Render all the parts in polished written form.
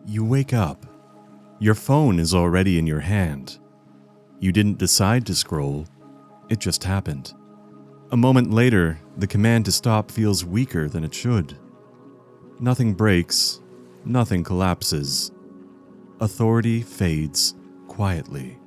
You wake up. Your phone is already in your hand. You didn't decide to scroll, it just happened. A moment later, the command to stop feels weaker than it should. Nothing breaks, nothing collapses. Authority fades quietly.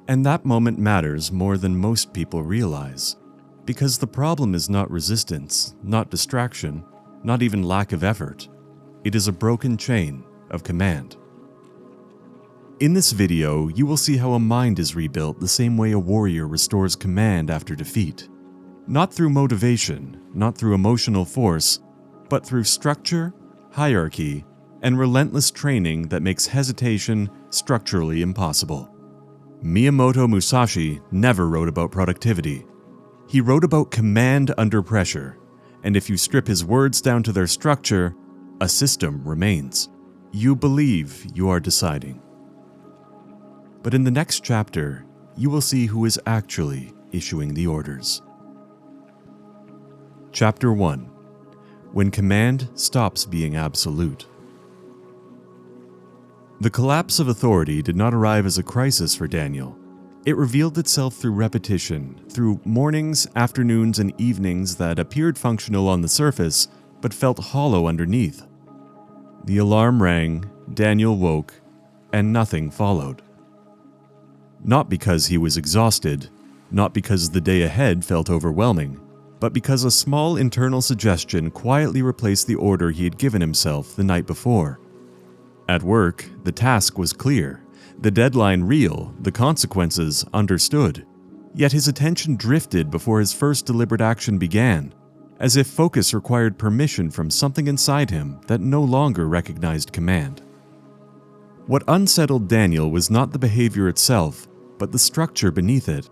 And that moment matters more than most people realize, because the problem is not resistance, not distraction, not even lack of effort. It is a broken chain of command. In this video, you will see how a mind is rebuilt the same way a warrior restores command after defeat. Not through motivation, not through emotional force, but through structure, hierarchy, and relentless training that makes hesitation structurally impossible. Miyamoto Musashi never wrote about productivity. He wrote about command under pressure, and if you strip his words down to their structure, a system remains. You believe you are deciding. But in the next chapter, you will see who is actually issuing the orders. Chapter 1. When command stops being absolute. The collapse of authority did not arrive as a crisis for Daniel. It revealed itself through repetition, through mornings, afternoons, and evenings that appeared functional on the surface, but felt hollow underneath. The alarm rang, Daniel woke, and nothing followed. Not because he was exhausted, not because the day ahead felt overwhelming, but because a small internal suggestion quietly replaced the order he had given himself the night before. At work, the task was clear, the deadline real, the consequences understood. Yet his attention drifted before his first deliberate action began, as if focus required permission from something inside him that no longer recognized command. What unsettled Daniel was not the behavior itself, but the structure beneath it.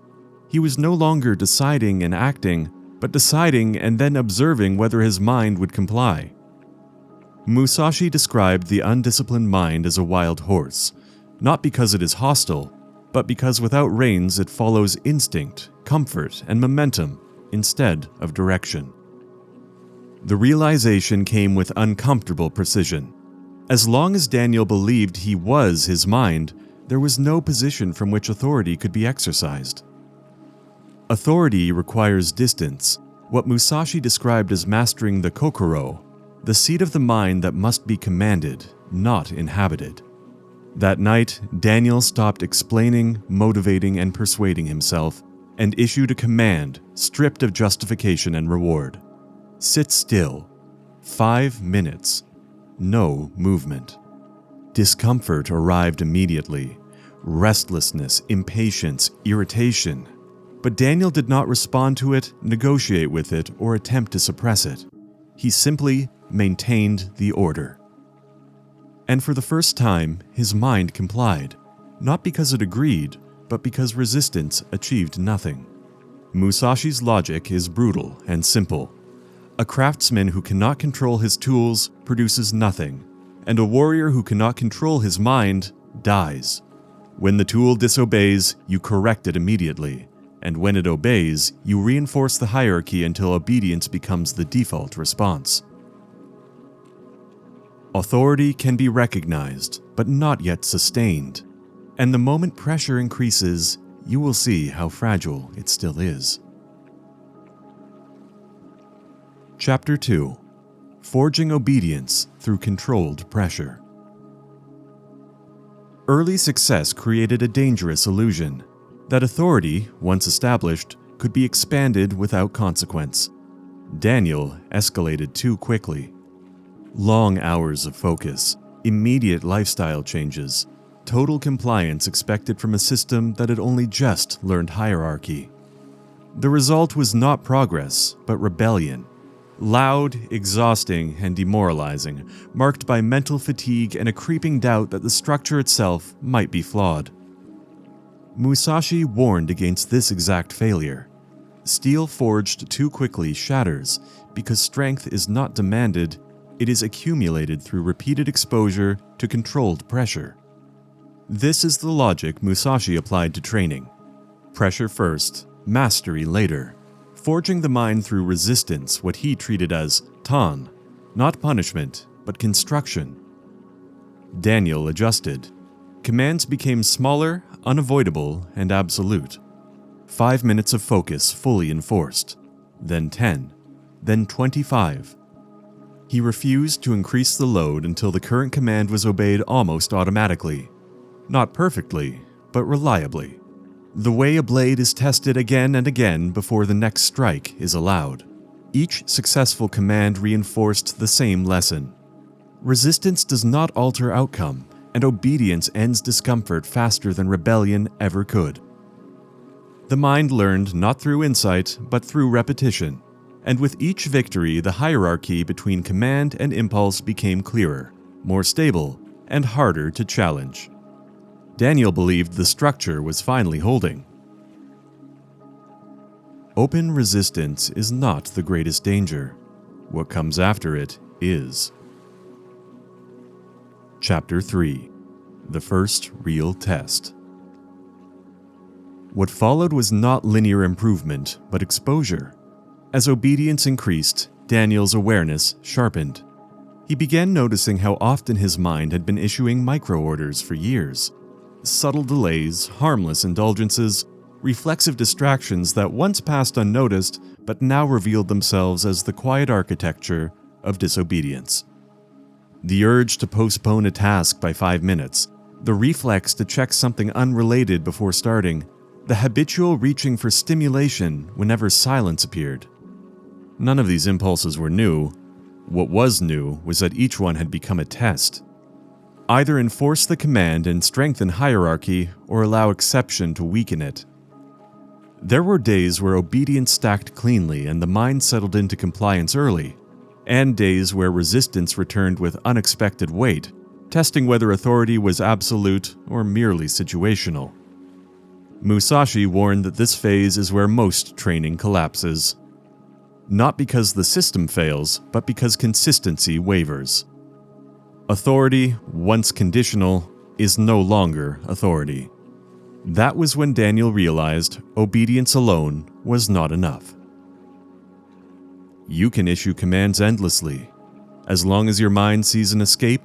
He was no longer deciding and acting, but deciding and then observing whether his mind would comply. Musashi described the undisciplined mind as a wild horse, not because it is hostile, but because without reins it follows instinct, comfort, and momentum instead of direction. The realization came with uncomfortable precision. As long as Daniel believed he was his mind, there was no position from which authority could be exercised. Authority requires distance, what Musashi described as mastering the kokoro, the seat of the mind that must be commanded, not inhabited. That night, Daniel stopped explaining, motivating, and persuading himself, and issued a command stripped of justification and reward. Sit still. 5 minutes. No movement. Discomfort arrived immediately. Restlessness, impatience, irritation. But Daniel did not respond to it, negotiate with it, or attempt to suppress it. He simply maintained the order. And for the first time, his mind complied, not because it agreed, but because resistance achieved nothing. Musashi's logic is brutal and simple. A craftsman who cannot control his tools produces nothing, and a warrior who cannot control his mind dies. When the tool disobeys, you correct it immediately, and when it obeys, you reinforce the hierarchy until obedience becomes the default response. Authority can be recognized, but not yet sustained, and the moment pressure increases, you will see how fragile it still is. Chapter 2. Forging Obedience Through Controlled Pressure. Early success created a dangerous illusion that authority, once established, could be expanded without consequence. Daniel escalated too quickly. Long hours of focus, immediate lifestyle changes, total compliance expected from a system that had only just learned hierarchy. The result was not progress, but rebellion. Loud, exhausting, and demoralizing, marked by mental fatigue and a creeping doubt that the structure itself might be flawed. Musashi warned against this exact failure. Steel forged too quickly shatters because strength is not demanded, it is accumulated through repeated exposure to controlled pressure. This is the logic Musashi applied to training. Pressure first, mastery later. Forging the mind through resistance, what he treated as tan, not punishment, but construction. Daniel adjusted. Commands became smaller, unavoidable, and absolute. 5 minutes of focus fully enforced, then 10, then 25. He refused to increase the load until the current command was obeyed almost automatically. Not perfectly, but reliably. The way a blade is tested again and again before the next strike is allowed. Each successful command reinforced the same lesson. Resistance does not alter outcome, and obedience ends discomfort faster than rebellion ever could. The mind learned not through insight, but through repetition, and with each victory, the hierarchy between command and impulse became clearer, more stable, and harder to challenge. Daniel believed the structure was finally holding. Open resistance is not the greatest danger. What comes after it is. Chapter 3. The First Real Test. What followed was not linear improvement, but exposure. As obedience increased, Daniel's awareness sharpened. He began noticing how often his mind had been issuing micro-orders for years. Subtle delays, harmless indulgences, reflexive distractions that once passed unnoticed but now revealed themselves as the quiet architecture of disobedience. The urge to postpone a task by 5 minutes, the reflex to check something unrelated before starting, the habitual reaching for stimulation whenever silence appeared. None of these impulses were new. What was new was that each one had become a test. Either enforce the command and strengthen hierarchy, or allow exception to weaken it. There were days where obedience stacked cleanly and the mind settled into compliance early, and days where resistance returned with unexpected weight, testing whether authority was absolute or merely situational. Musashi warned that this phase is where most training collapses. Not because the system fails, but because consistency wavers. Authority, once conditional, is no longer authority. That was when Daniel realized obedience alone was not enough. You can issue commands endlessly. As long as your mind sees an escape,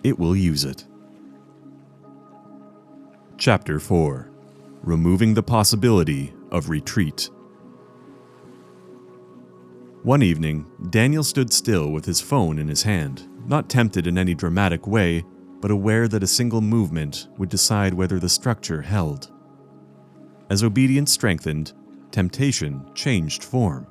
it will use it. Chapter 4. Removing the possibility of retreat. One evening, Daniel stood still with his phone in his hand, not tempted in any dramatic way, but aware that a single movement would decide whether the structure held. As obedience strengthened, temptation changed form.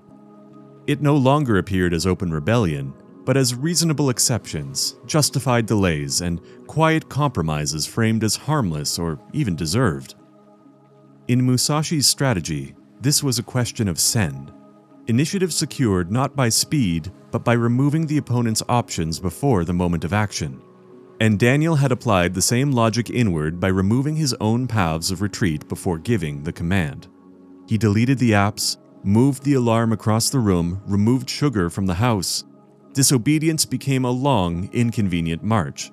It no longer appeared as open rebellion, but as reasonable exceptions, justified delays, and quiet compromises framed as harmless or even deserved. In Musashi's strategy, this was a question of sen. Initiative secured not by speed, but by removing the opponent's options before the moment of action. And Daniel had applied the same logic inward by removing his own paths of retreat before giving the command. He deleted the apps, moved the alarm across the room, removed sugar from the house. Disobedience became a long, inconvenient march.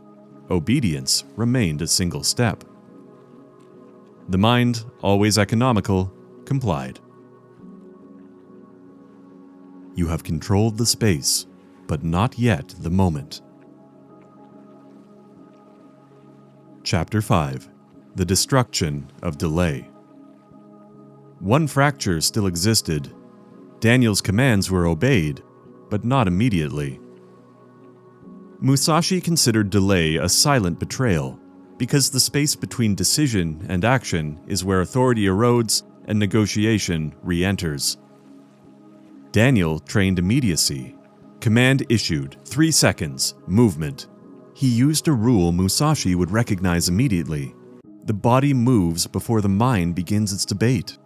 Obedience remained a single step. The mind, always economical, complied. You have controlled the space, but not yet the moment. Chapter 5. The Destruction of Delay. One fracture still existed. Daniel's commands were obeyed, but not immediately. Musashi considered delay a silent betrayal, because the space between decision and action is where authority erodes and negotiation re-enters. Daniel trained immediacy. Command issued, 3 seconds, movement. He used a rule Musashi would recognize immediately. The body moves before the mind begins its debate.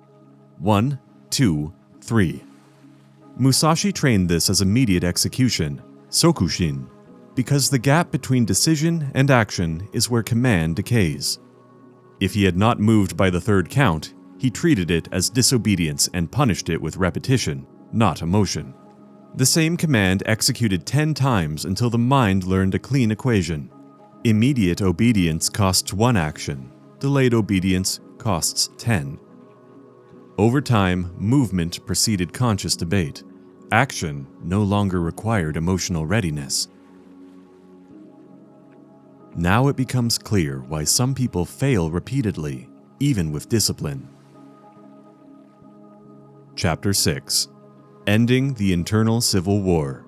1, 2, 3. Musashi trained this as immediate execution, sokushin, because the gap between decision and action is where command decays. If he had not moved by the 3rd count, he treated it as disobedience and punished it with repetition, not emotion. The same command executed 10 times until the mind learned a clean equation. Immediate obedience costs 1 action. Delayed obedience costs 10. Over time, movement preceded conscious debate. Action no longer required emotional readiness. Now it becomes clear why some people fail repeatedly, even with discipline. Chapter 6: Ending the Internal Civil War.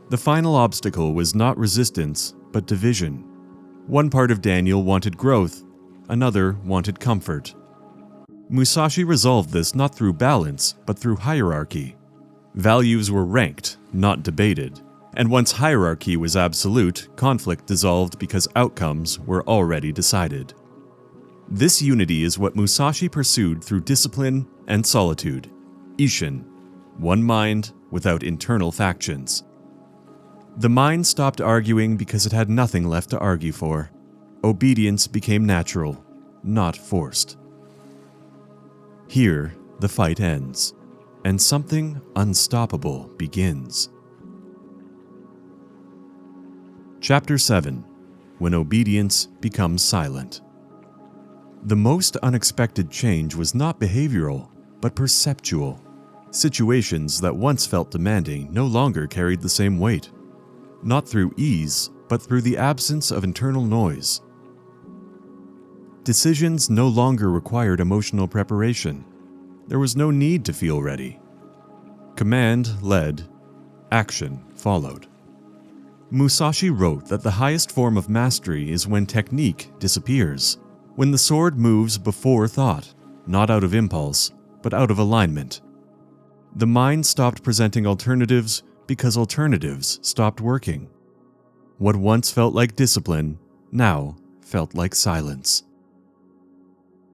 The final obstacle was not resistance, but division. One part of Daniel wanted growth, another wanted comfort. Musashi resolved this not through balance, but through hierarchy. Values were ranked, not debated, and once hierarchy was absolute, conflict dissolved because outcomes were already decided. This unity is what Musashi pursued through discipline and solitude. Ishin, one mind without internal factions. The mind stopped arguing because it had nothing left to argue for. Obedience became natural, not forced. Here, the fight ends, and something unstoppable begins. Chapter 7: When Obedience Becomes Silent. The most unexpected change was not behavioral, but perceptual. Situations that once felt demanding no longer carried the same weight. Not through ease, but through the absence of internal noise. Decisions no longer required emotional preparation. There was no need to feel ready. Command led, action followed. Musashi wrote that the highest form of mastery is when technique disappears, when the sword moves before thought, not out of impulse, but out of alignment. The mind stopped presenting alternatives because alternatives stopped working. What once felt like discipline now felt like silence.